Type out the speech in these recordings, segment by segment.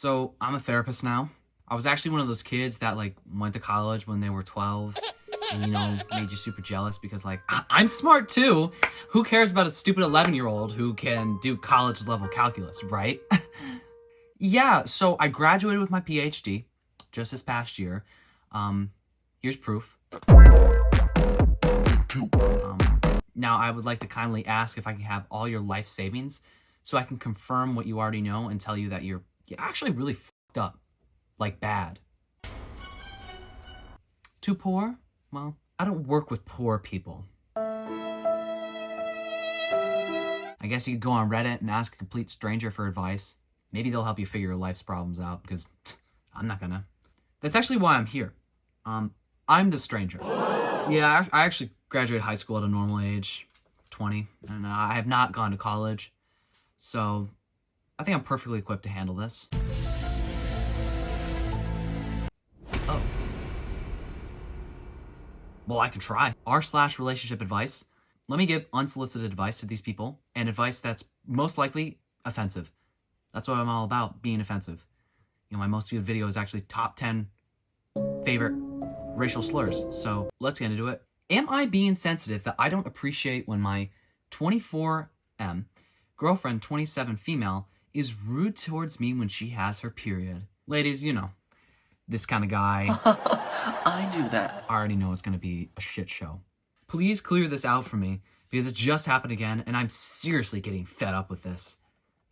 So I'm a therapist now. I was actually one of those kids that like went to college when they were 12 and, made you super jealous because like, I'm smart too. Who cares about a stupid 11-year-old who can do college level calculus, right? Yeah, so I graduated with my PhD just this past year. Here's proof. Now I would like to kindly ask if I can have all your life savings so I can confirm what you already know and tell you that you're actually really fucked up. Like bad. Too poor? Well, I don't work with poor people. I guess you could go on Reddit and ask a complete stranger for advice. Maybe they'll help you figure your life's problems out, because I'm not gonna. That's actually why I'm here. I'm the stranger. Yeah, I actually graduated high school at a normal age, 20, and I have not gone to college. So I think I'm perfectly equipped to handle this. Oh. Well, I could try. r/relationship advice. Let me give unsolicited advice to these people, and advice that's most likely offensive. That's what I'm all about, being offensive. My most viewed video is actually top 10 favorite racial slurs. So let's get into it. Am I being sensitive that I don't appreciate when my 24M girlfriend, 27 female, is rude towards me when she has her period? Ladies, this kind of guy. I do that. I already know it's going to be a shit show. Please clear this out for me, because it just happened again, and I'm seriously getting fed up with this.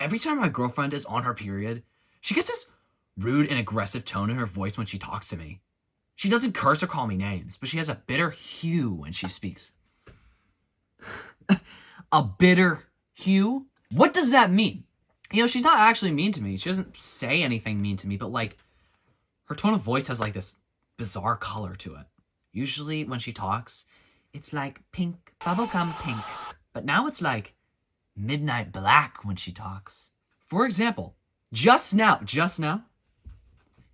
Every time my girlfriend is on her period, she gets this rude and aggressive tone in her voice when she talks to me. She doesn't curse or call me names, but she has a bitter hue when she speaks. A bitter hue? What does that mean? She's not actually mean to me. She doesn't say anything mean to me, but like, her tone of voice has like this bizarre color to it. Usually when she talks, it's like pink, bubblegum pink. But now it's like midnight black when she talks. For example, just now,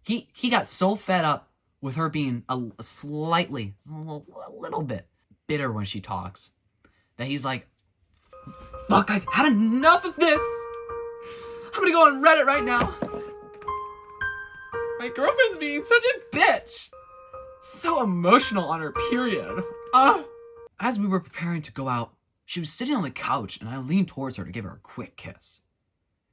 he got so fed up with her being a little bit bitter when she talks that he's like, fuck, I've had enough of this. I'm gonna go on Reddit right now. My girlfriend's being such a bitch. So emotional on her period. As we were preparing to go out, she was sitting on the couch and I leaned towards her to give her a quick kiss.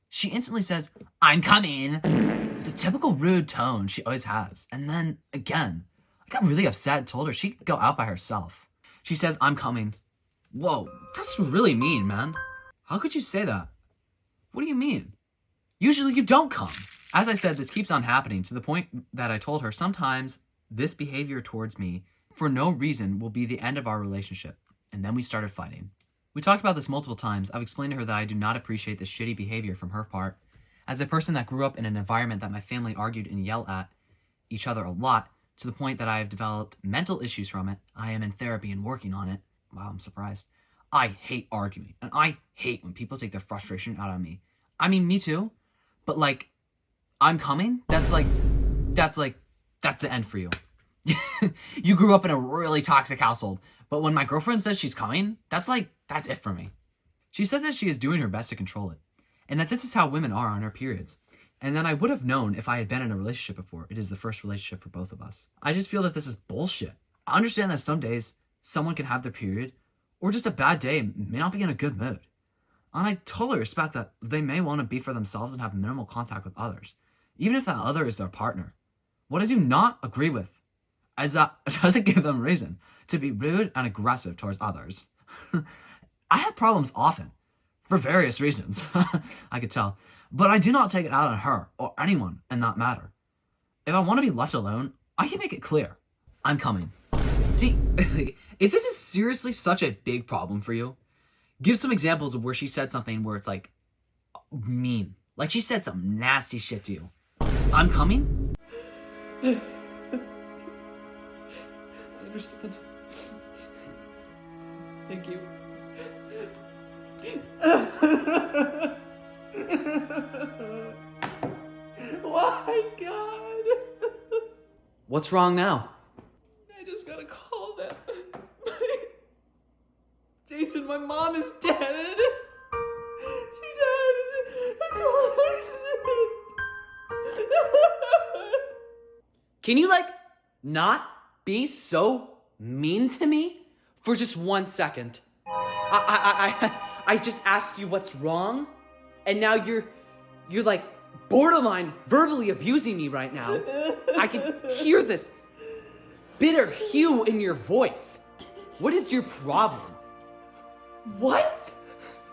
She instantly says, "I'm coming." The typical rude tone she always has. And then, again, I got really upset and told her she could go out by herself. She says, "I'm coming." Whoa, that's really mean, man. How could you say that? What do you mean? Usually you don't come. As I said, this keeps on happening to the point that I told her sometimes this behavior towards me for no reason will be the end of our relationship. And then we started fighting. We talked about this multiple times. I've explained to her that I do not appreciate this shitty behavior from her part. As a person that grew up in an environment that my family argued and yelled at each other a lot, to the point that I have developed mental issues from it, I am in therapy and working on it. Wow, I'm surprised. I hate arguing, and I hate when people take their frustration out on me. I mean, me too, but like, I'm coming? That's the end for you. You grew up in a really toxic household, but when my girlfriend says she's coming, that's it for me. She said that she is doing her best to control it, and that this is how women are on their periods, and that I would have known if I had been in a relationship before. It is the first relationship for both of us. I just feel that this is bullshit. I understand that some days someone can have their period, or just a bad day and may not be in a good mood. And I totally respect that they may want to be for themselves and have minimal contact with others, even if that other is their partner. What I do not agree with is that it doesn't give them reason to be rude and aggressive towards others. I have problems often, for various reasons, I could tell, but I do not take it out on her or anyone in that matter. If I want to be left alone, I can make it clear. I'm coming. See, if this is seriously such a big problem for you, give some examples of where she said something where it's like mean. Like she said some nasty shit to you. I'm coming? I understand. Thank you. Why, God? What's wrong now? I just got a call that Jason, my mom is dead. She died in a car accident. Can you, like, not be so mean to me for just 1 second? I just asked you what's wrong, and now you're like borderline verbally abusing me right now. I can hear this bitter hue in your voice. What is your problem? What?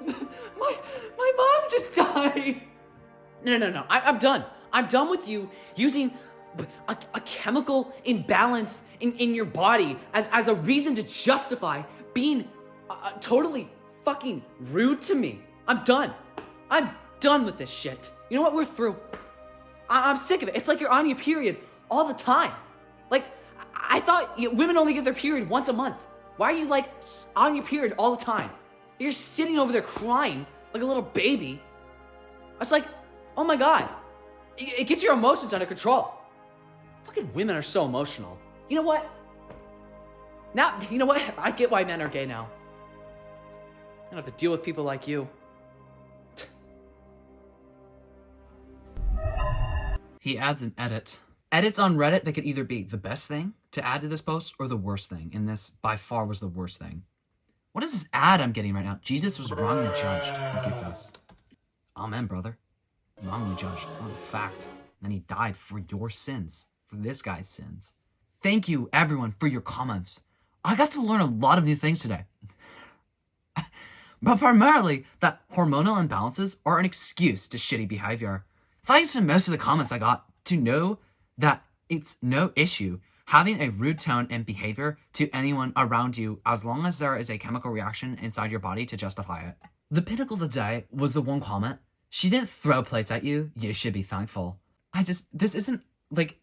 My mom just died. No. I'm done. I'm done with you using a chemical imbalance in your body as a reason to justify being totally fucking rude to me. I'm done. I'm done with this shit. You know what? We're through. I'm sick of it. It's like you're on your period all the time. Like, I thought women only get their period once a month. Why are you, like, on your period all the time? You're sitting over there crying like a little baby. I was like, oh my God. It gets your emotions under control. Fucking women are so emotional. You know what? Now, you know what? I get why men are gay now. I don't have to deal with people like you. He adds an edit. Edits on Reddit, they could either be the best thing to add to this post or the worst thing. And this, by far, was the worst thing. What is this ad I'm getting right now? Jesus was wrongly judged. He gets us. Amen, brother. Wrongly judged. That was a fact. And then he died for your sins. For this guy's sins. Thank you, everyone, for your comments. I got to learn a lot of new things today. But primarily, that hormonal imbalances are an excuse to shitty behavior. Thanks to most of the comments I got to know that it's no issue having a rude tone and behavior to anyone around you as long as there is a chemical reaction inside your body to justify it. The pinnacle of the day was the one comment. She didn't throw plates at you. You should be thankful. This isn't, like,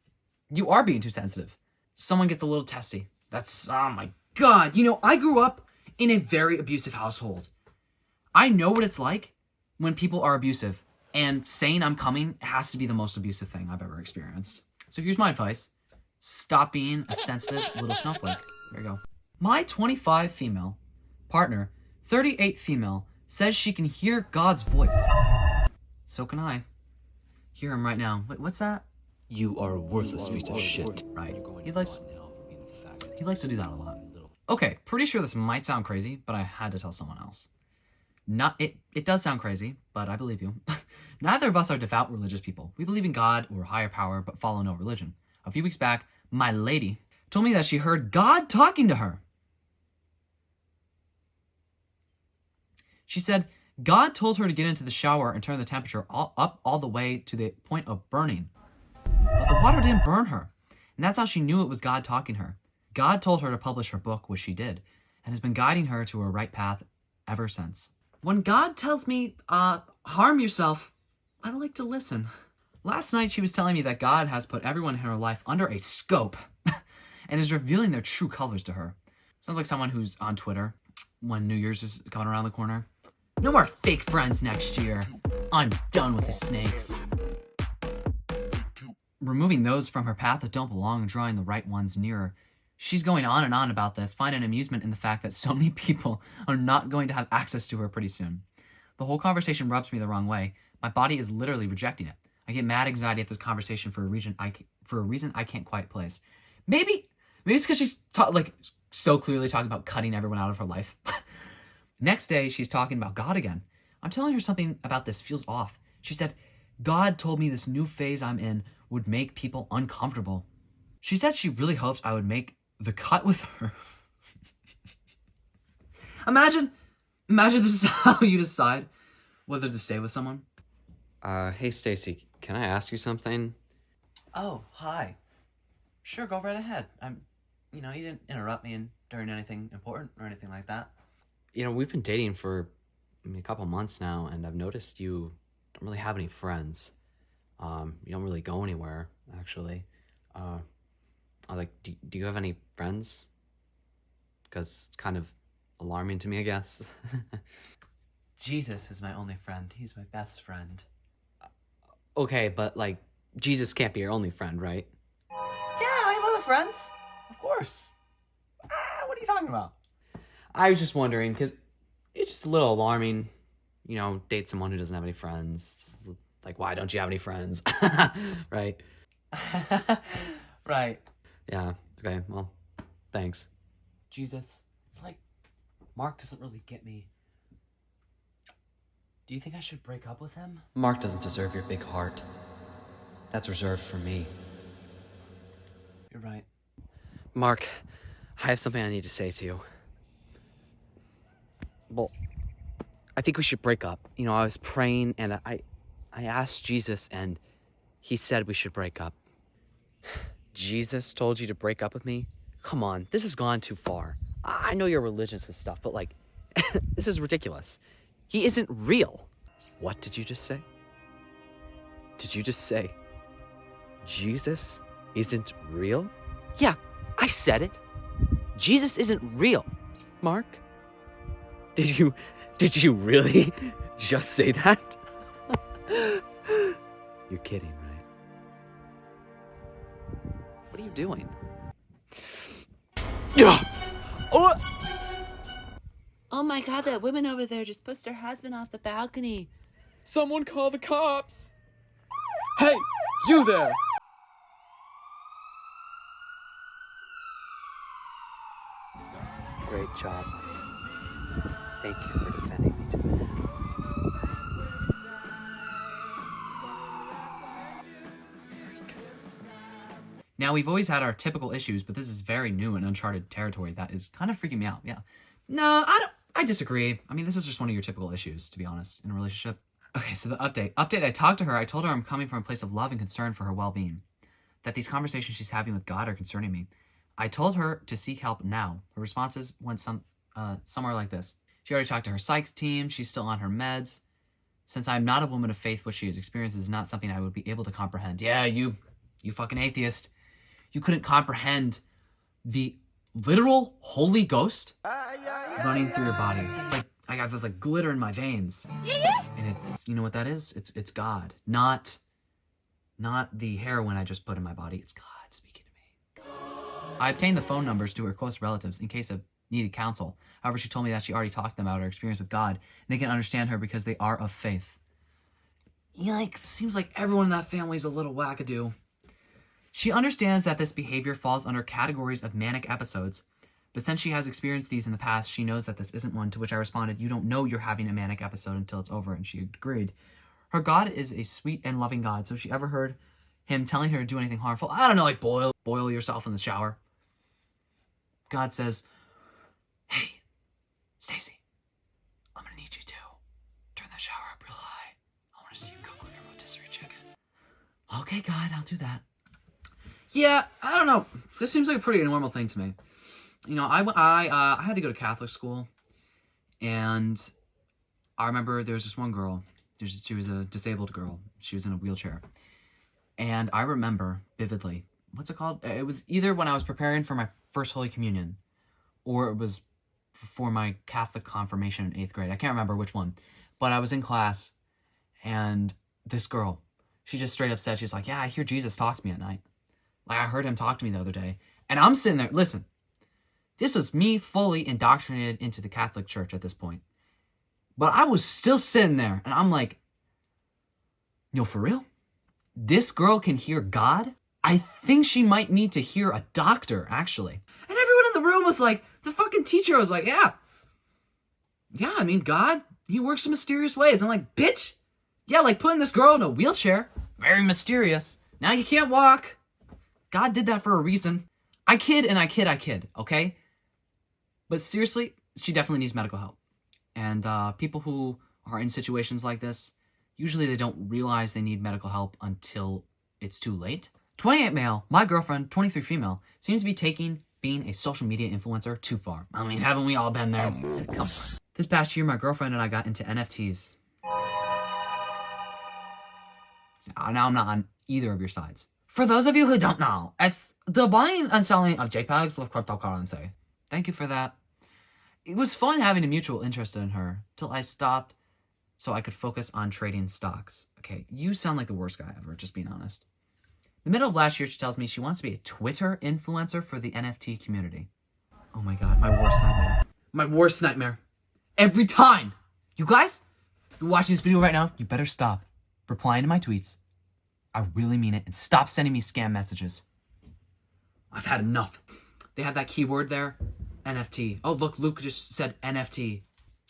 you are being too sensitive. Someone gets a little testy. That's, oh my God. You know, I grew up in a very abusive household. I know what it's like when people are abusive, and saying I'm coming has to be the most abusive thing I've ever experienced. So here's my advice. Stop being a sensitive little snowflake. There you go. My 25 female partner, 38 female, says she can hear God's voice. So can I. Hear him right now. Wait, what's that? You are a worthless piece of shit. Right. He likes to do that a lot. Okay, pretty sure this might sound crazy, but I had to tell someone else. It does sound crazy, but I believe you. Neither of us are devout religious people. We believe in God or higher power, but follow no religion. A few weeks back, my lady told me that she heard God talking to her. She said God told her to get into the shower and turn the temperature up all the way to the point of burning. But the water didn't burn her, and that's how she knew it was God talking to her. God told her to publish her book, which she did, and has been guiding her to a right path ever since. When God tells me, harm yourself, I like to listen. Last night, she was telling me that God has put everyone in her life under a scope and is revealing their true colors to her. Sounds like someone who's on Twitter when New Year's is coming around the corner. No more fake friends next year. I'm done with the snakes. Removing those from her path that don't belong and drawing the right ones nearer. She's going on and on about this, finding amusement in the fact that so many people are not going to have access to her pretty soon. The whole conversation rubs me the wrong way. My body is literally rejecting it. I get mad anxiety at this conversation for a reason I can't quite place. Maybe it's because she's so clearly talking about cutting everyone out of her life. Next day, she's talking about God again. I'm telling her something about this feels off. She said, God told me this new phase I'm in would make people uncomfortable. She said she really hopes I would make the cut with her. Imagine this is how you decide whether to stay with someone. Hey Stacy, can I ask you something? Oh, hi. Sure, go right ahead. You didn't interrupt me during anything important or anything like that. You know, we've been dating for a couple months now, and I've noticed you don't really have any friends. You don't really go anywhere, actually. I was like, do you have any friends? Because it's kind of alarming to me, I guess. Jesus is my only friend. He's my best friend. Okay, but like, Jesus can't be your only friend, right? Yeah, I have other friends. Of course. What are you talking about? I was just wondering, because it's just a little alarming, date someone who doesn't have any friends. Like, why don't you have any friends? Right? Right. Yeah. Okay. Well, thanks. Jesus, it's like Mark doesn't really get me. Do you think I should break up with him? Mark doesn't deserve your big heart. That's reserved for me. You're right. Mark, I have something I need to say to you. Well, I think we should break up. You know, I was praying and I asked Jesus and he said we should break up. Jesus told you to break up with me? Come on, this has gone too far. I know you're religious and stuff, but like, this is ridiculous. He isn't real. What did you just say? Did you just say Jesus isn't real? Yeah, I said it. Jesus isn't real. Mark, did you really just say that? You're kidding, right? What are you doing? Oh my god, that woman over there just pushed her husband off the balcony. Someone call the cops. Hey, you there. Great job, honey. Thank you for defending me to the end. Now, we've always had our typical issues, but this is very new and uncharted territory that is kind of freaking me out. Yeah. No, I disagree. I mean, this is just one of your typical issues, to be honest, in a relationship. Okay, so the update. I talked to her. I told her I'm coming from a place of love and concern for her well-being. That these conversations she's having with God are concerning me. I told her to seek help now. Her responses went somewhere like this. She already talked to her psych team. She's still on her meds. Since I'm not a woman of faith, what she has experienced is not something I would be able to comprehend. Yeah, you fucking atheist. You couldn't comprehend the literal Holy Ghost running through your body. It's like I got this like glitter in my veins. And it's, you know what that is? It's God. Not the heroin I just put in my body. It's God speaking to me. I obtained the phone numbers to her close relatives in case of needed counsel. However, she told me that she already talked to them about her experience with God, and they can understand her because they are of faith. Yikes, seems like everyone in that family is a little wackadoo. She understands that this behavior falls under categories of manic episodes, but since she has experienced these in the past, she knows that this isn't one, to which I responded, you don't know you're having a manic episode until it's over, and she agreed. Her God is a sweet and loving God, so if she ever heard him telling her to do anything harmful, I don't know, like boil yourself in the shower. God says, hey, Stacy, I'm gonna need you to turn that shower up real high. I want to see you cook like a rotisserie chicken. Okay, God, I'll do that. Yeah, I don't know. This seems like a pretty normal thing to me. You know, I had to go to Catholic school, and I remember there was this one girl. She was a disabled girl. She was in a wheelchair. And I remember vividly, what's it called? It was either when I was preparing for my first Holy Communion, or it was for my Catholic confirmation in 8th grade. I can't remember which one. But I was in class, and this girl, she just straight up said, she's like, yeah, I hear Jesus talk to me at night. Like, I heard him talk to me the other day. And I'm sitting there, listen, this was me fully indoctrinated into the Catholic Church at this point. But I was still sitting there, and I'm like, yo, for real? This girl can hear God? I think she might need to hear a doctor, actually. And everyone in the room was like, the fucking teacher was like, yeah, I mean, God, he works in mysterious ways. I'm like, bitch, yeah, like putting this girl in a wheelchair, very mysterious. Now you can't walk. God did that for a reason. I kid, okay? But seriously, she definitely needs medical help. And people who are in situations like this, usually they don't realize they need medical help until it's too late. 28 male, my girlfriend, 23 female, seems to be taking being a social media influencer too far. I mean, haven't we all been there? Come on. This past year, my girlfriend and I got into NFTs. Now I'm not on either of your sides. For those of you who don't know, it's the buying and selling of JPEGs with cryptocurrency. Thank you for that. It was fun having a mutual interest in her, till I stopped so I could focus on trading stocks. Okay, you sound like the worst guy ever, just being honest. In the middle of last year, she tells me she wants to be a Twitter influencer for the NFT community. Oh my God, my worst nightmare. My worst nightmare. Every time. You guys, you're watching this video right now, you better stop. replying to my tweets. I really mean it, and stop sending me scam messages. I've had enough. They have that keyword there, NFT. Oh, look, Luke just said NFT.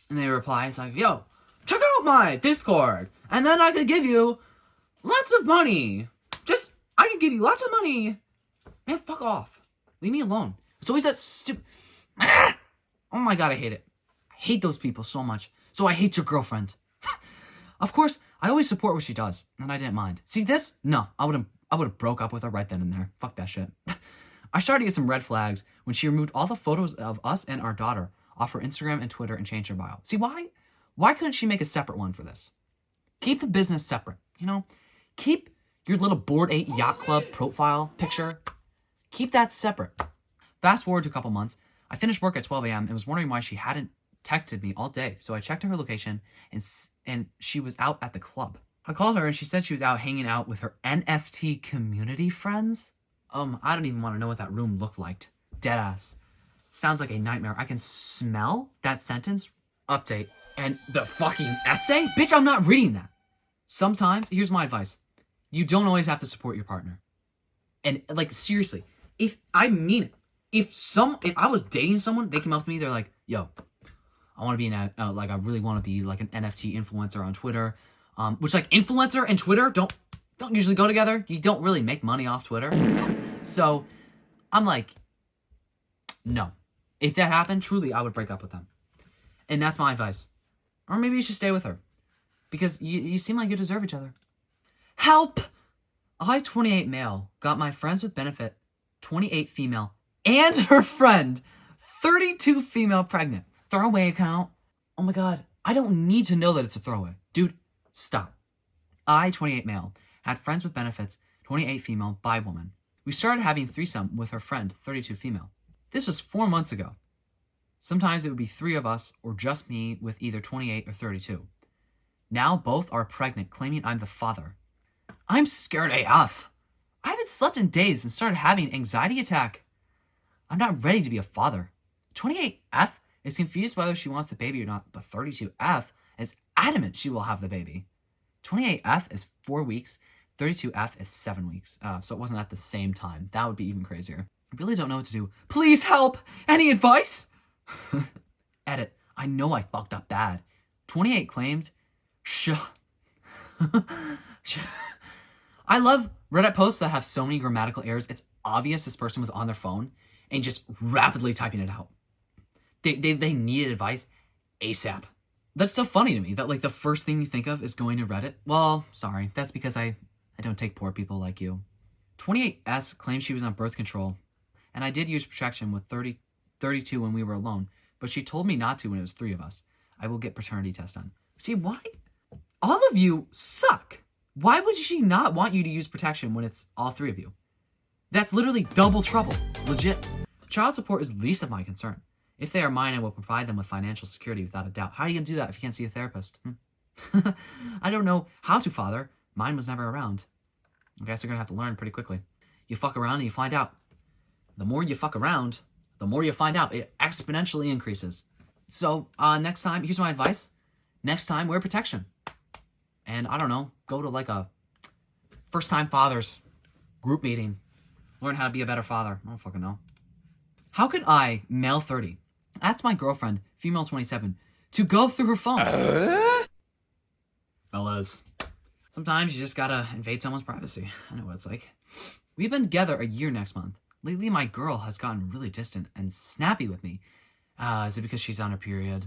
And they reply, it's like, yo, check out my Discord, and then I could give you lots of money. I can give you lots of money. Man, fuck off. Leave me alone. It's always that stupid... Oh my god, I hate it. I hate those people so much. So I hate your girlfriend. Of course, I always support what she does, and I didn't mind. See this? No, I would have broke up with her right then and there. Fuck that shit. I started to get some red flags when she removed all the photos of us and our daughter off her Instagram and Twitter and changed her bio. See, why? Why couldn't she make a separate one for this? Keep the business separate, you know? Keep your little Bored Ape Yacht Club profile picture. Keep that separate. Fast forward to a couple months. I finished work at 12 a.m. and was wondering why she hadn't texted me all day. So I checked her location and she was out at the club. I called her and she said she was out hanging out with her NFT community friends. I don't even want to know what that room looked like. Deadass. Sounds like a nightmare. I can smell that sentence. Update. And the fucking essay? Bitch, I'm not reading that. Sometimes, here's my advice. You don't always have to support your partner. And, like, seriously, if I mean it, if I was dating someone, they came up to me, they're like, yo, I want to be I really want to be like an NFT influencer on Twitter. Which, like, influencer and Twitter don't usually go together. You don't really make money off Twitter. So, I'm like, no. If that happened, truly, I would break up with them. And that's my advice. Or maybe you should stay with her. Because you seem like you deserve each other. Help! I, 28 male, got my friends with benefit, 28 female, and her friend, 32 female pregnant. Throwaway account. Oh my god. I don't need to know that it's a throwaway. Dude, stop. I, 28 male, had friends with benefits, 28 female, bi woman. We started having threesome with her friend, 32 female. This was 4 months ago. Sometimes it would be 3 of us or just me with either 28 or 32. Now both are pregnant, claiming I'm the father. I'm scared AF. I haven't slept in days and started having anxiety attack. I'm not ready to be a father. 28F is confused whether she wants the baby or not, but 32F is adamant she will have the baby. 28F is 4 weeks, 32F is 7 weeks. So it wasn't at the same time. That would be even crazier. I really don't know what to do. Please help! Any advice? Edit. I know I fucked up bad. 28 claimed. I love Reddit posts that have so many grammatical errors. It's obvious this person was on their phone and just rapidly typing it out. They needed advice ASAP. That's still funny to me that like the first thing you think of is going to Reddit. Well, sorry. That's because I don't take poor people like you. 28S claimed she was on birth control. And I did use protection with 32 when we were alone. But she told me not to when it was 3 of us. I will get paternity test done. See, why? All of you suck. Why would she not want you to use protection when it's all 3 of you? That's literally double trouble. Legit. Child support is least of my concern. If they are mine, I will provide them with financial security without a doubt. How are you going to do that if you can't see a therapist? I don't know how to father. Mine was never around. I guess you're going to have to learn pretty quickly. You fuck around and you find out. The more you fuck around, the more you find out. It exponentially increases. So, next time, here's my advice. Next time, wear protection. And, I don't know, go to like a first-time fathers group meeting. Learn how to be a better father. I don't fucking know. How could I, male 30, ask my girlfriend, female 27, to go through her phone? Fellas, sometimes you just gotta invade someone's privacy. I know what it's like. We've been together a year next month. Lately, my girl has gotten really distant and snappy with me. Is it because she's on her period?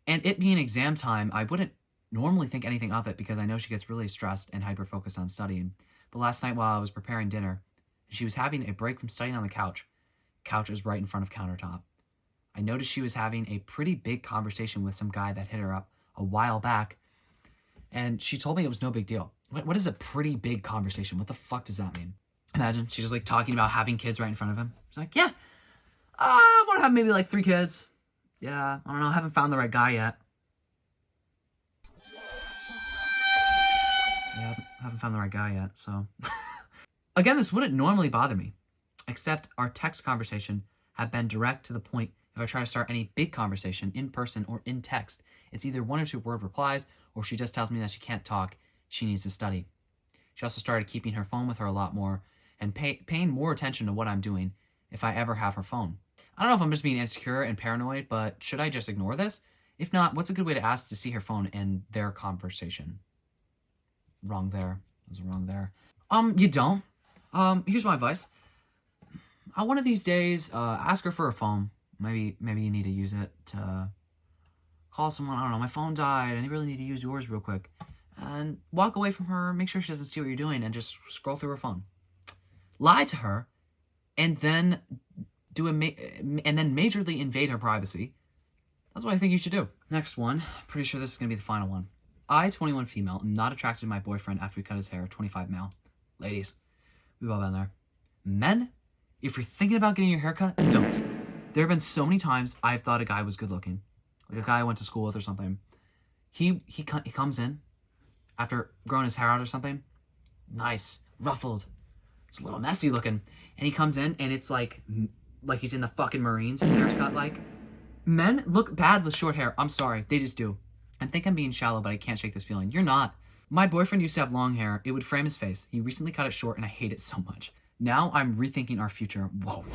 And it being exam time, I wouldn't normally think anything of it because I know she gets really stressed and hyper-focused on studying. But last night while I was preparing dinner, she was having a break from studying on the couch. Couch is right in front of countertop. I noticed she was having a pretty big conversation with some guy that hit her up a while back. And she told me it was no big deal. What is a pretty big conversation? What the fuck does that mean? Imagine she's just like talking about having kids right in front of him. She's like, yeah, I want to have maybe like 3 kids. Yeah, I don't know. I haven't found the right guy yet. Yeah, I haven't found the right guy yet, so. Again, this wouldn't normally bother me, except our text conversation had been direct to the point. If I try to start any big conversation in person or in text, it's either 1 or 2 word replies, or she just tells me that she can't talk she needs to study. She also started keeping her phone with her a lot more and paying more attention to what I'm doing if I ever have her phone. I don't know if I'm just being insecure and paranoid, but should I just ignore this? If not, what's a good way to ask to see her phone and their conversation? Wrong there. I was wrong there. You don't. Here's my advice. One of these days, ask her for a phone. Maybe you need to use it to call someone. I don't know, my phone died and I really need to use yours real quick. And walk away from her, make sure she doesn't see what you're doing, and just scroll through her phone. Lie to her, and then majorly invade her privacy. That's what I think you should do. Next one. Pretty sure this is gonna be the final one. I, 21 female, am not attracted to my boyfriend after we cut his hair. 25 male. Ladies, we've all been there. Men, if you're thinking about getting your hair cut, don't. There have been so many times I've thought a guy was good looking, like a guy I went to school with or something. He comes in after growing his hair out or something, nice, ruffled. It's a little messy looking, and he comes in and it's like he's in the fucking Marines. His hair's cut like. Men look bad with short hair. I'm sorry, they just do. I think I'm being shallow, but I can't shake this feeling. You're not. My boyfriend used to have long hair. It would frame his face. He recently cut it short, and I hate it so much. Now I'm rethinking our future. Whoa.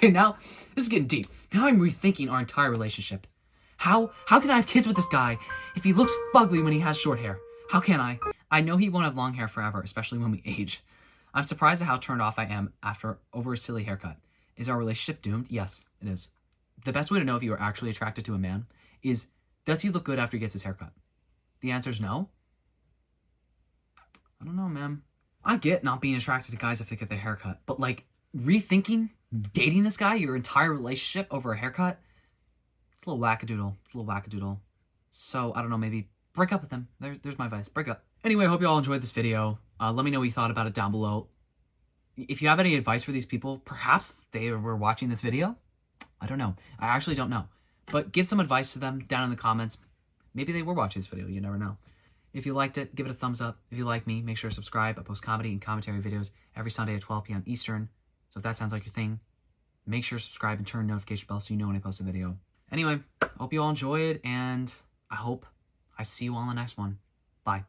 Now this is getting deep. Now I'm rethinking our entire relationship. How can I have kids with this guy if he looks fugly when he has short hair? How can I? I know he won't have long hair forever, especially when we age. I'm surprised at how turned off I am over a silly haircut. Is our relationship doomed? Yes, it is. The best way to know if you are actually attracted to a man is, does he look good after he gets his haircut? The answer is no. I don't know, man. I get not being attracted to guys if they get their haircut, but like rethinking dating this guy, your entire relationship over a haircut, it's a little wackadoodle. So, I don't know, maybe break up with him. There's my advice. Break up. Anyway, I hope you all enjoyed this video. Let me know what you thought about it down below. If you have any advice for these people, perhaps they were watching this video. I don't know. I actually don't know. But give some advice to them down in the comments. Maybe they were watching this video. You never know. If you liked it, give it a thumbs up. If you like me, make sure to subscribe. I post comedy and commentary videos every Sunday at 12 p.m. Eastern. So if that sounds like your thing, make sure to subscribe and turn notification bell so you know when I post a video. Anyway, hope you all enjoyed, and I hope I see you all in the next one. Bye.